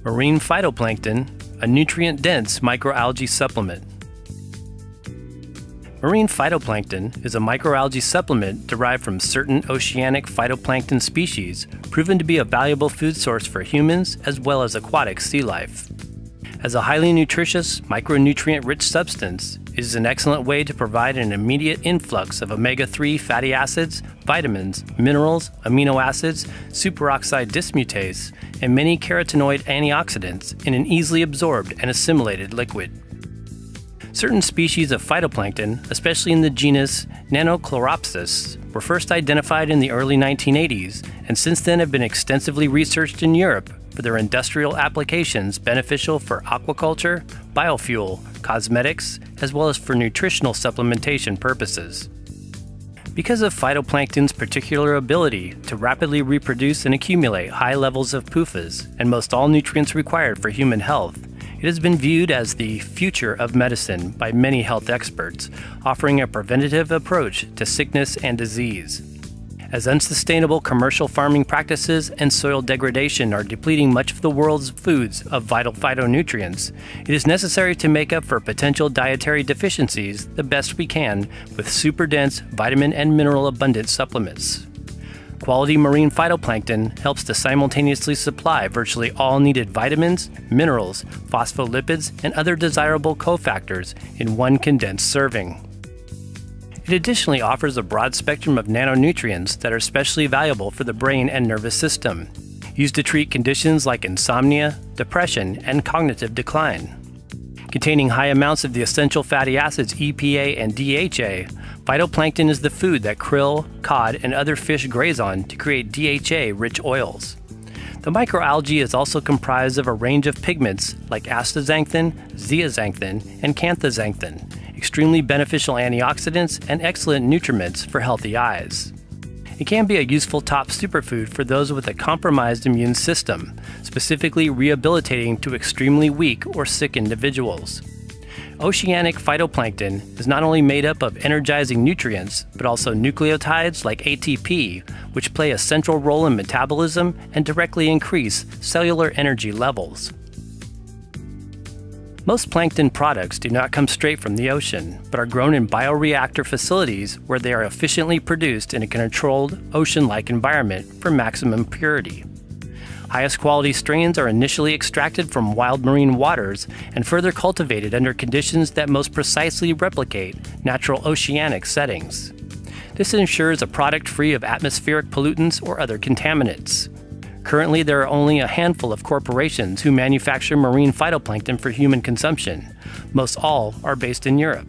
Marine phytoplankton, a nutrient-dense microalgae supplement. Marine phytoplankton is a microalgae supplement derived from certain oceanic phytoplankton species proven to be a valuable food source for humans as well as aquatic sea life. As a highly nutritious, micronutrient-rich substance, it is an excellent way to provide an immediate influx of omega-3 fatty acids, vitamins, minerals, amino acids, superoxide dismutase, and many carotenoid antioxidants in an easily absorbed and assimilated liquid. Certain species of phytoplankton, especially in the genus Nannochloropsis, were first identified in the early 1980s and since then have been extensively researched in Europe for their industrial applications beneficial for aquaculture, biofuel, cosmetics, as well as for nutritional supplementation purposes. Because of phytoplankton's particular ability to rapidly reproduce and accumulate high levels of PUFAs and most all nutrients required for human health, it has been viewed as the future of medicine by many health experts, offering a preventative approach to sickness and disease. As unsustainable commercial farming practices and soil degradation are depleting much of the world's foods of vital phytonutrients, it is necessary to make up for potential dietary deficiencies the best we can with super-dense vitamin and mineral-abundant supplements. Quality marine phytoplankton helps to simultaneously supply virtually all needed vitamins, minerals, phospholipids, and other desirable cofactors in one condensed serving. It additionally offers a broad spectrum of nanonutrients that are especially valuable for the brain and nervous system, used to treat conditions like insomnia, depression, and cognitive decline. Containing high amounts of the essential fatty acids EPA and DHA, phytoplankton is the food that krill, cod, and other fish graze on to create DHA-rich oils. The microalgae is also comprised of a range of pigments like astaxanthin, zeaxanthin, and canthaxanthin, extremely beneficial antioxidants and excellent nutriments for healthy eyes. It can be a useful top superfood for those with a compromised immune system, specifically rehabilitating to extremely weak or sick individuals. Oceanic phytoplankton is not only made up of energizing nutrients, but also nucleotides like ATP, which play a central role in metabolism and directly increase cellular energy levels. Most plankton products do not come straight from the ocean, but are grown in bioreactor facilities where they are efficiently produced in a controlled, ocean-like environment for maximum purity. Highest quality strains are initially extracted from wild marine waters and further cultivated under conditions that most precisely replicate natural oceanic settings. This ensures a product free of atmospheric pollutants or other contaminants. Currently, there are only a handful of corporations who manufacture marine phytoplankton for human consumption. Most all are based in Europe.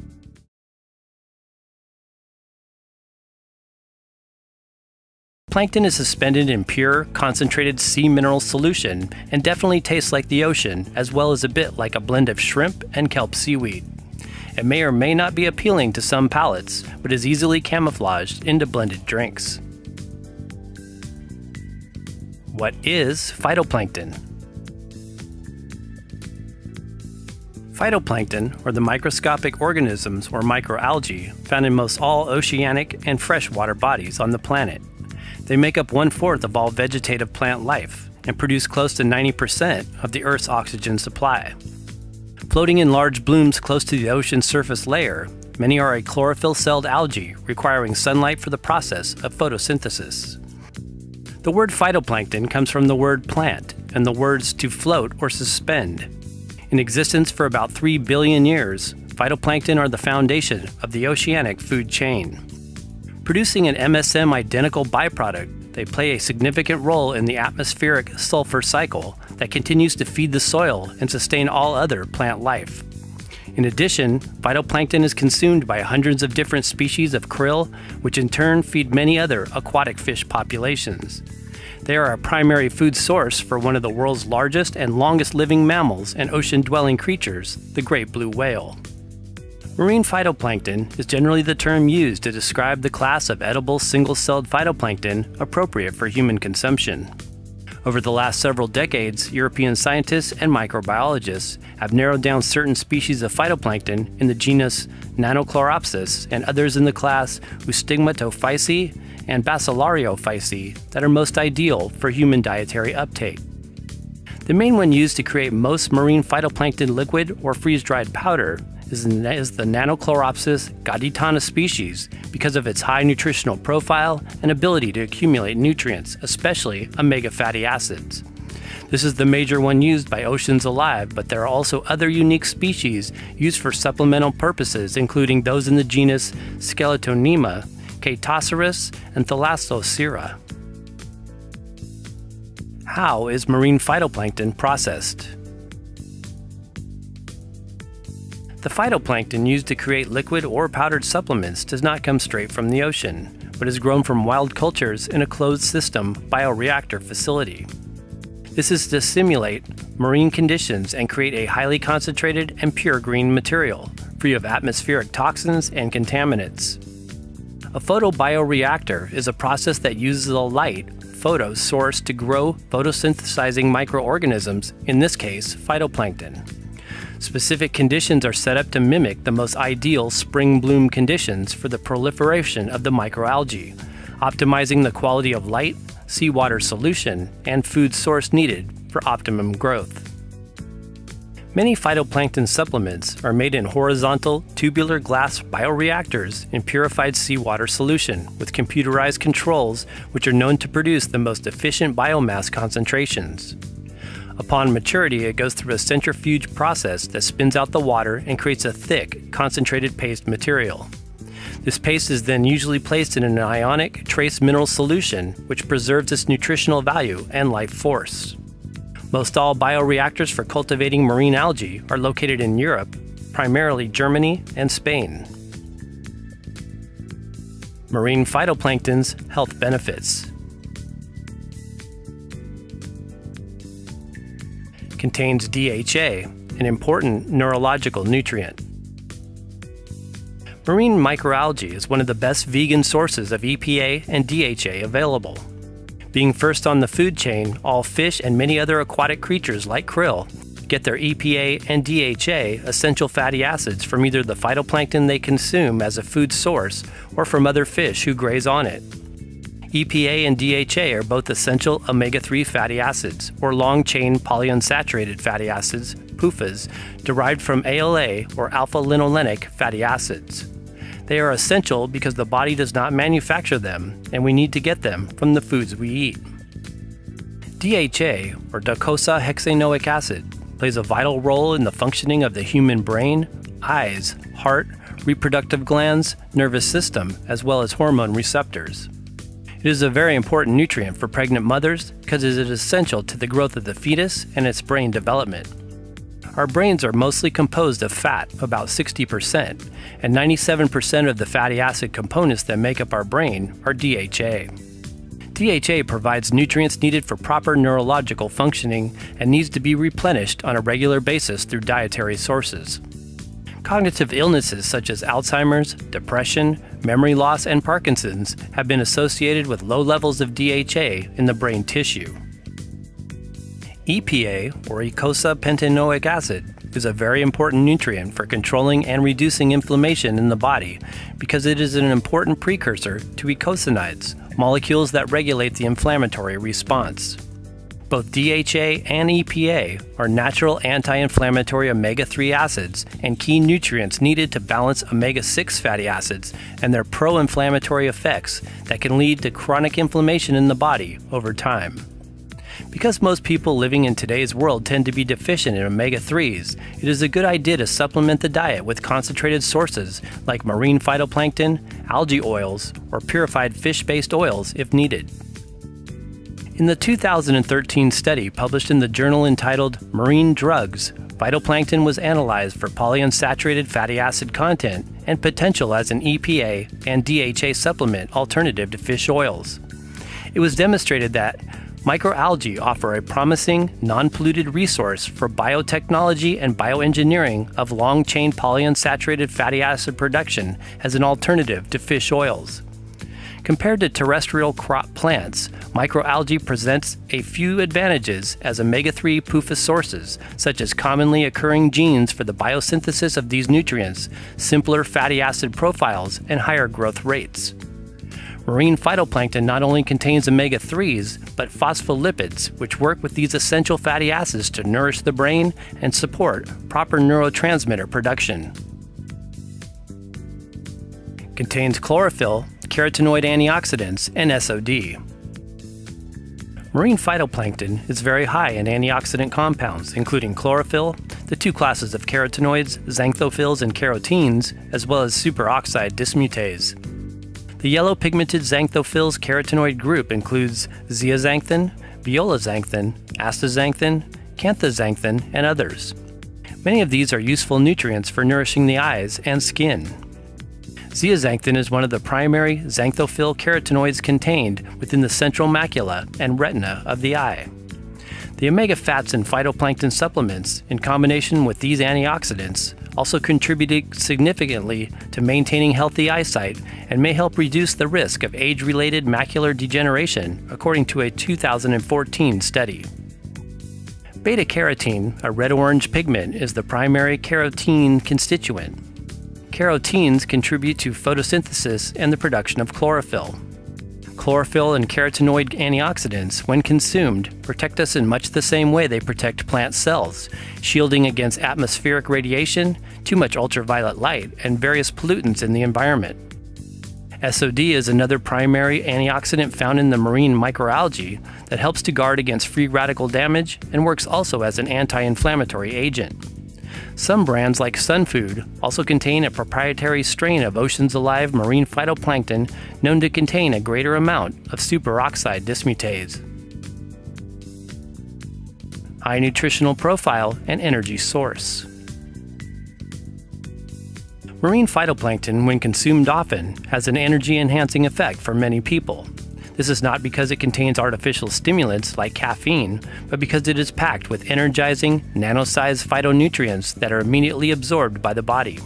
Plankton is suspended in pure, concentrated sea mineral solution and definitely tastes like the ocean, as well as a bit like a blend of shrimp and kelp seaweed. It may or may not be appealing to some palates, but is easily camouflaged into blended drinks. What is phytoplankton? Phytoplankton, or the microscopic organisms or microalgae found in most all oceanic and freshwater bodies on the planet. They make up 1/4 of all vegetative plant life and produce close to 90% of the Earth's oxygen supply. Floating in large blooms close to the ocean's surface layer, many are a chlorophyll-celled algae requiring sunlight for the process of photosynthesis. The word phytoplankton comes from the word plant and the words to float or suspend. In existence for about 3 billion years, phytoplankton are the foundation of the oceanic food chain. Producing an MSM-identical byproduct, they play a significant role in the atmospheric sulfur cycle that continues to feed the soil and sustain all other plant life. In addition, phytoplankton is consumed by hundreds of different species of krill, which in turn feed many other aquatic fish populations. They are a primary food source for one of the world's largest and longest living mammals and ocean-dwelling creatures, the great blue whale. Marine phytoplankton is generally the term used to describe the class of edible single-celled phytoplankton appropriate for human consumption. Over the last several decades, European scientists and microbiologists have narrowed down certain species of phytoplankton in the genus Nannochloropsis and others in the class Eustigmatophyceae and Bacillariophyceae that are most ideal for human dietary uptake. The main one used to create most marine phytoplankton liquid or freeze-dried powder is the Nannochloropsis gaditana species because of its high nutritional profile and ability to accumulate nutrients, especially omega fatty acids. This is the major one used by oceans alive, but there are also other unique species used for supplemental purposes, including those in the genus Skeletonema, Chaetoceros, and Thalassocera. How is marine phytoplankton processed? The phytoplankton used to create liquid or powdered supplements does not come straight from the ocean, but is grown from wild cultures in a closed system bioreactor facility. This is to simulate marine conditions and create a highly concentrated and pure green material, free of atmospheric toxins and contaminants. A photobioreactor is a process that uses a light, photo source to grow photosynthesizing microorganisms, in this case, phytoplankton. Specific conditions are set up to mimic the most ideal spring bloom conditions for the proliferation of the microalgae, optimizing the quality of light, seawater solution, and food source needed for optimum growth. Many phytoplankton supplements are made in horizontal, tubular glass bioreactors in purified seawater solution with computerized controls which are known to produce the most efficient biomass concentrations. Upon maturity, it goes through a centrifuge process that spins out the water and creates a thick, concentrated paste material. This paste is then usually placed in an ionic trace mineral solution, which preserves its nutritional value and life force. Most all bioreactors for cultivating marine algae are located in Europe, primarily Germany and Spain. Marine phytoplankton's health benefits. Contains DHA, an important neurological nutrient. Marine microalgae is one of the best vegan sources of EPA and DHA available. Being first on the food chain, all fish and many other aquatic creatures like krill get their EPA and DHA, essential fatty acids, from either the phytoplankton they consume as a food source or from other fish who graze on it. EPA and DHA are both essential omega-3 fatty acids, or long-chain polyunsaturated fatty acids, PUFAs, derived from ALA, or alpha-linolenic fatty acids. They are essential because the body does not manufacture them, and we need to get them from the foods we eat. DHA, or docosahexaenoic acid, plays a vital role in the functioning of the human brain, eyes, heart, reproductive glands, nervous system, as well as hormone receptors. It is a very important nutrient for pregnant mothers because it is essential to the growth of the fetus and its brain development. Our brains are mostly composed of fat, about 60%, and 97% of the fatty acid components that make up our brain are DHA. DHA provides nutrients needed for proper neurological functioning and needs to be replenished on a regular basis through dietary sources. Cognitive illnesses such as Alzheimer's, depression, memory loss, and Parkinson's have been associated with low levels of DHA in the brain tissue. EPA, or eicosapentaenoic acid, is a very important nutrient for controlling and reducing inflammation in the body because it is an important precursor to eicosanoids, molecules that regulate the inflammatory response. Both DHA and EPA are natural anti-inflammatory omega-3 acids and key nutrients needed to balance omega-6 fatty acids and their pro-inflammatory effects that can lead to chronic inflammation in the body over time. Because most people living in today's world tend to be deficient in omega-3s, it is a good idea to supplement the diet with concentrated sources like marine phytoplankton, algae oils, or purified fish-based oils if needed. In the 2013 study published in the journal entitled Marine Drugs, phytoplankton was analyzed for polyunsaturated fatty acid content and potential as an EPA and DHA supplement alternative to fish oils. It was demonstrated that microalgae offer a promising, non-polluted resource for biotechnology and bioengineering of long-chain polyunsaturated fatty acid production as an alternative to fish oils. Compared to terrestrial crop plants, microalgae presents a few advantages as omega-3 PUFA sources, such as commonly occurring genes for the biosynthesis of these nutrients, simpler fatty acid profiles, and higher growth rates. Marine phytoplankton not only contains omega-3s, but phospholipids, which work with these essential fatty acids to nourish the brain and support proper neurotransmitter production. Contains chlorophyll, carotenoid antioxidants, and SOD. Marine phytoplankton is very high in antioxidant compounds, including chlorophyll, the two classes of carotenoids, xanthophylls and carotenes, as well as superoxide dismutase. The yellow pigmented xanthophylls carotenoid group includes zeaxanthin, violaxanthin, astaxanthin, canthaxanthin, and others. Many of these are useful nutrients for nourishing the eyes and skin. Zeaxanthin is one of the primary xanthophyll carotenoids contained within the central macula and retina of the eye. The omega fats in phytoplankton supplements, in combination with these antioxidants, also contributed significantly to maintaining healthy eyesight and may help reduce the risk of age-related macular degeneration, according to a 2014 study. Beta-carotene, a red-orange pigment, is the primary carotene constituent. Carotenes contribute to photosynthesis and the production of chlorophyll. Chlorophyll and carotenoid antioxidants, when consumed, protect us in much the same way they protect plant cells, shielding against atmospheric radiation, too much ultraviolet light, and various pollutants in the environment. SOD is another primary antioxidant found in the marine microalgae that helps to guard against free radical damage and works also as an anti-inflammatory agent. Some brands like Sunfood also contain a proprietary strain of oceans alive marine phytoplankton known to contain a greater amount of superoxide dismutase. High nutritional profile and energy source. Marine phytoplankton, when consumed often, has an energy-enhancing effect for many people. This is not because it contains artificial stimulants like caffeine, but because it is packed with energizing, nano-sized phytonutrients that are immediately absorbed by the body.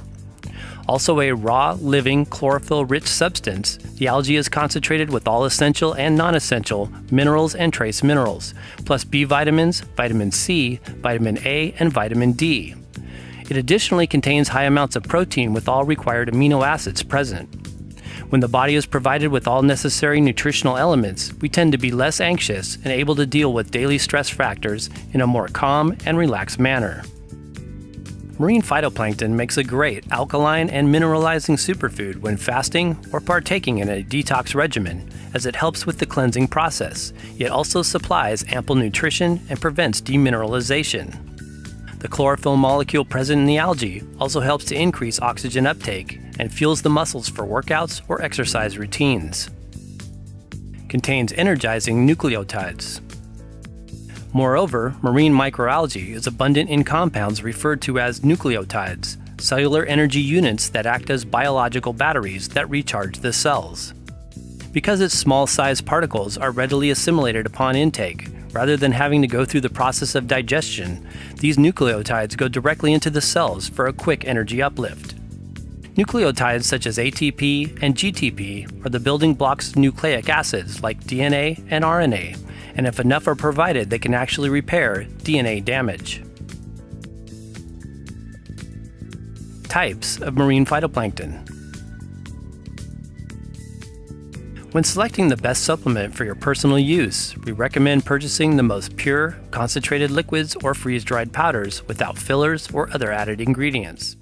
Also a raw, living, chlorophyll-rich substance, the algae is concentrated with all essential and non-essential minerals and trace minerals, plus B vitamins, vitamin C, vitamin A, and vitamin D. It additionally contains high amounts of protein with all required amino acids present. When the body is provided with all necessary nutritional elements, we tend to be less anxious and able to deal with daily stress factors in a more calm and relaxed manner. Marine phytoplankton makes a great alkaline and mineralizing superfood when fasting or partaking in a detox regimen, as it helps with the cleansing process, yet also supplies ample nutrition and prevents demineralization. The chlorophyll molecule present in the algae also helps to increase oxygen uptake and fuels the muscles for workouts or exercise routines. Contains energizing nucleotides. Moreover, marine microalgae is abundant in compounds referred to as nucleotides, cellular energy units that act as biological batteries that recharge the cells. Because its small-sized particles are readily assimilated upon intake, rather than having to go through the process of digestion, these nucleotides go directly into the cells for a quick energy uplift. Nucleotides such as ATP and GTP are the building blocks of nucleic acids like DNA and RNA, and if enough are provided, they can actually repair DNA damage. Types of marine phytoplankton. When selecting the best supplement for your personal use, we recommend purchasing the most pure, concentrated liquids or freeze-dried powders without fillers or other added ingredients.